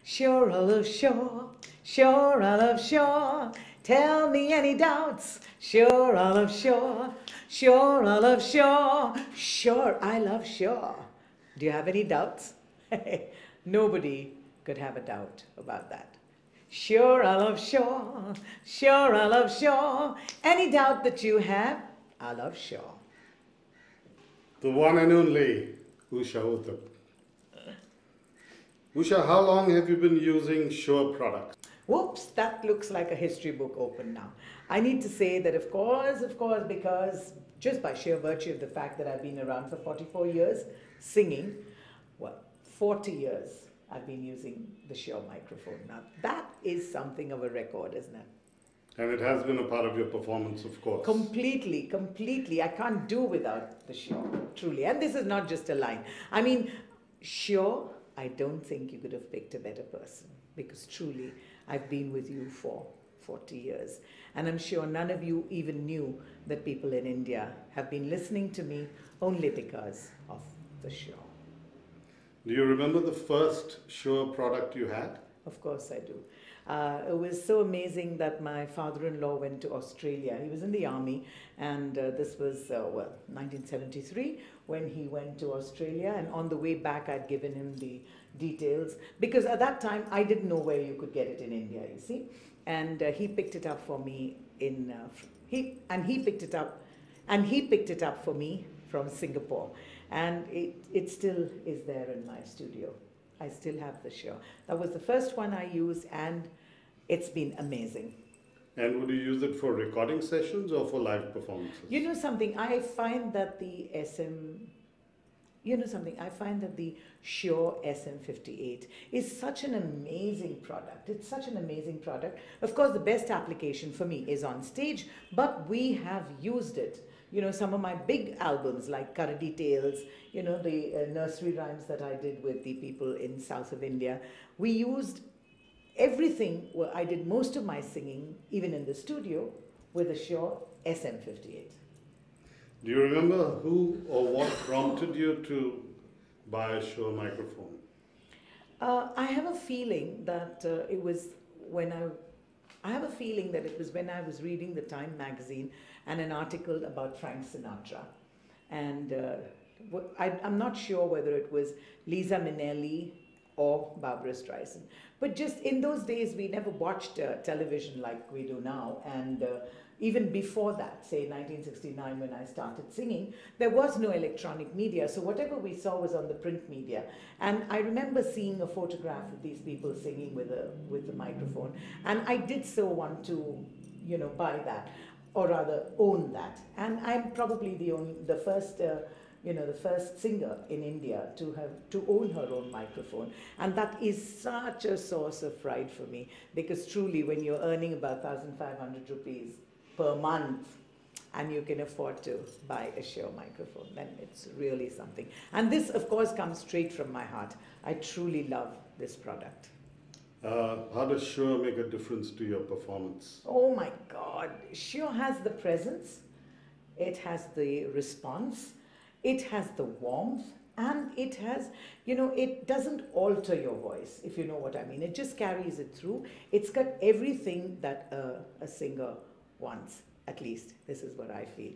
Sure, I love Shure. Sure, I love Shure. Tell me any doubts. Sure, I love Shure. Sure, I love Shure. Sure, I love Shure. Do you have any doubts? Nobody could have a doubt about that. Sure, I love Shure. Sure, I love Shure. Any doubt that you have, I love Shure. The one and only Usha Uthup. Usha, how long have you been using Shure products? Whoops, that looks like a history book open now. I need to say that of course, because just by sheer virtue of the fact that I've been around for 44 years singing, well, 40 years I've been using the Shure microphone. Now that is something of a record, isn't it? And it has been a part of your performance, of course. Completely, completely. I can't do without the Shure, truly. And this is not just a line. I mean, Shure, I don't think you could have picked a better person, because truly, I've been with you for 40 years. And I'm sure none of you even knew that people in India have been listening to me only because of the Shure. Do you remember the first Shure product you had? Of course I do. It was so amazing that my father-in-law went to Australia. He was in the army, and this was, 1973, when he went to Australia. And on the way back, I'd given him the details, because at that time, I didn't know where you could get it in India, you see. And he picked it up for me he picked it up for me from Singapore. And it still is there in my studio. I still have the Shure. That was the first one I used, and it's been amazing. And would you use it for recording sessions or for live performances? You know something, I find that the Shure SM58 is such an amazing product. It's such an amazing product. Of course, the best application for me is on stage, but we have used it. You know, some of my big albums like Karadi Tales, you know, the nursery rhymes that I did with the people in south of India, we used everything. Well, I did most of my singing, even in the studio, with a Shure SM58. Do you remember who or what prompted you to buy a Shure microphone? I have a feeling that it was when I was reading the Time magazine and an article about Frank Sinatra. And I'm not sure whether it was Liza Minnelli or Barbara Streisand. But just in those days, we never watched television like we do now. And even before that, say 1969, when I started singing, there was no electronic media. So whatever we saw was on the print media. And I remember seeing a photograph of these people singing with the microphone. And I did so want to, you know, buy that, or rather own that. And I'm probably the first singer in India to own her own microphone. And that is such a source of pride for me, because truly when you're earning about 1,500 rupees per month and you can afford to buy a Shure microphone, then it's really something. And this, of course, comes straight from my heart. I truly love this product. How does Shure make a difference to your performance? Oh my God, Shure has the presence, it has the response, it has the warmth, and it has, you know, it doesn't alter your voice, if you know what I mean. It just carries it through. It's got everything that a singer wants, at least. This is what I feel.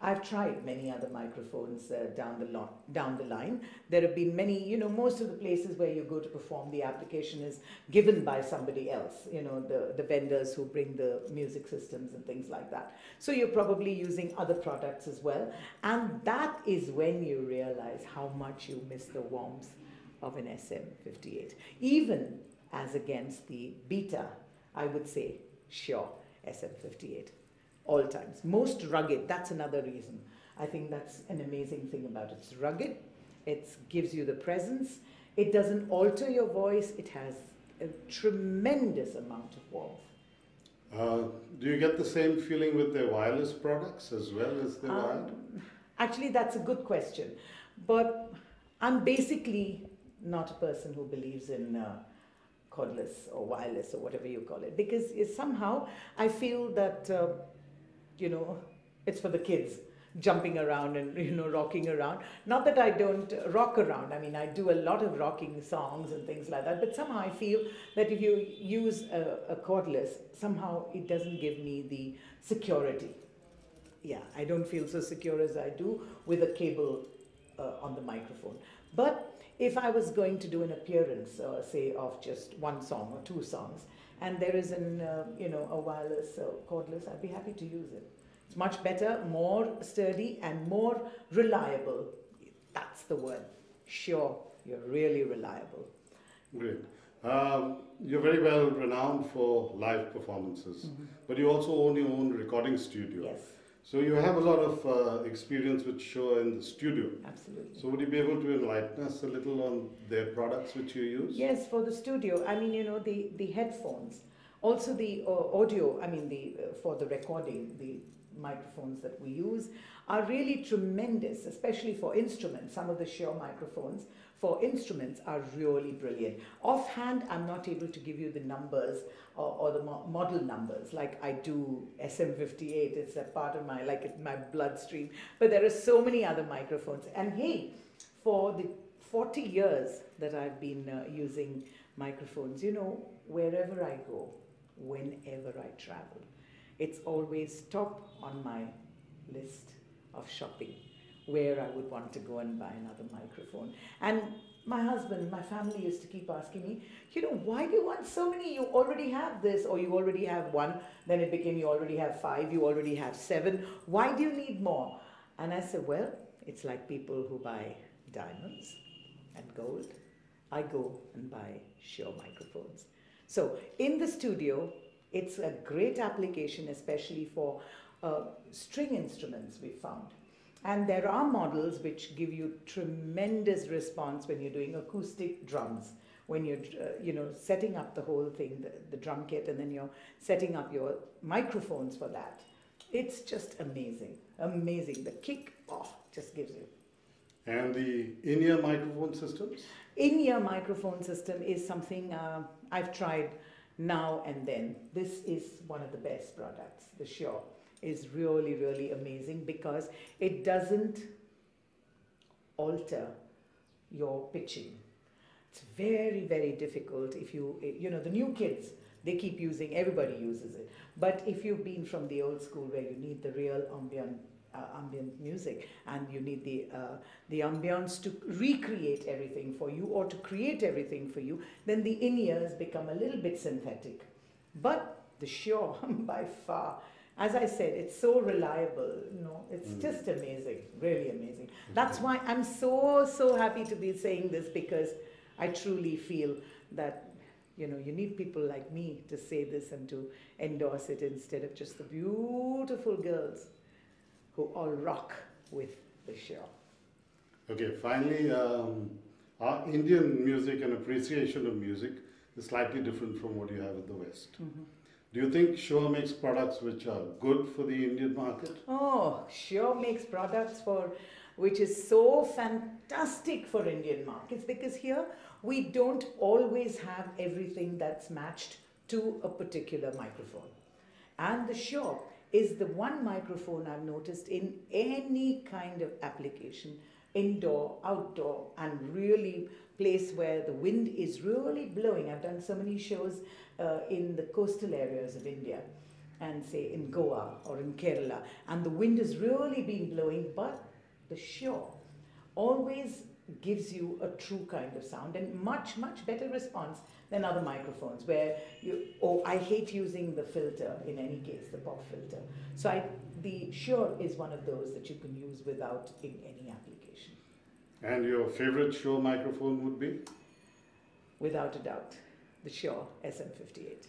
I've tried many other microphones down the line. There have been many, you know, most of the places where you go to perform, the application is given by somebody else, you know, the vendors who bring the music systems and things like that. So you're probably using other products as well. And that is when you realize how much you miss the warmth of an SM58. Even as against the beta, I would say, Shure SM58. All times. Most rugged, that's another reason. I think that's an amazing thing about it. It's rugged, it gives you the presence, it doesn't alter your voice, it has a tremendous amount of warmth. Do you get the same feeling with their wireless products as well as the wired? Actually, that's a good question. But I'm basically not a person who believes in cordless or wireless or whatever you call it, because somehow I feel that you know, it's for the kids. jumping around and rocking around. Not that I don't rock around. I mean, I do a lot of rocking songs and things like that. But somehow I feel that if you use a cordless, somehow it doesn't give me the security. Yeah, I don't feel so secure as I do with a cable on the microphone. But if I was going to do an appearance, say of just one song or two songs, and there is a wireless cordless, I'd be happy to use it. It's much better, more sturdy, and more reliable. That's the word. Sure, you're really reliable. Great. You're very well renowned for live performances, but you also own your own recording studio. Yes. So you have a lot of experience with Shure in the studio. Absolutely. So would you be able to enlighten us a little on their products which you use? Yes, for the studio, I mean, the headphones, also the audio, I mean, for the recording, the microphones that we use are really tremendous, especially for instruments. Some of the Shure microphones for instruments are really brilliant. Offhand, I'm not able to give you the numbers or the model numbers like I do SM58. It's a part of my bloodstream. But there are so many other microphones. And hey, for the 40 years that I've been using microphones, wherever I go, whenever I travel, it's always top on my list of shopping where I would want to go and buy another microphone. And my husband, my family used to keep asking me, why do you want so many? You already have this, or you already have one. Then it became you already have 5, you already have 7. Why do you need more? And I said, well, it's like people who buy diamonds and gold. I go and buy Shure microphones. So in the studio, it's a great application, especially for string instruments, we found. And there are models which give you tremendous response when you're doing acoustic drums, when you're setting up the whole thing, the drum kit, and then you're setting up your microphones for that. It's just amazing, amazing. The kick, just gives you. And the in-ear microphone systems? In-ear microphone system is something I've tried now and then. This is one of the best products. The Shure is really, really amazing because it doesn't alter your pitching. It's very, very difficult if the new kids, they keep using, everybody uses it. But if you've been from the old school where you need the real ambient music and you need the ambience to recreate everything for you or to create everything for you, then the in-ears become a little bit synthetic. But the Shure, by far, as I said, it's so reliable, it's just amazing, really amazing. That's why I'm so, so happy to be saying this, because I truly feel that, you need people like me to say this and to endorse it instead of just the beautiful girls who all rock with the Shure. Okay, finally, our Indian music and appreciation of music is slightly different from what you have in the West. Do you think Shure makes products which are good for the Indian market? Oh, Shure makes products which is so fantastic for Indian markets, because here we don't always have everything that's matched to a particular microphone. And the Shure is the one microphone I've noticed in any kind of application, indoor, outdoor, and really place where the wind is really blowing. I've done so many shows in the coastal areas of India, and say in Goa or in Kerala, and the wind has really been blowing, but the Shure always gives you a true kind of sound and much, much better response than other microphones where I hate using the filter in any case, the pop filter. So the Shure is one of those that you can use without in any application. And your favorite Shure microphone would be? Without a doubt, the Shure SM58.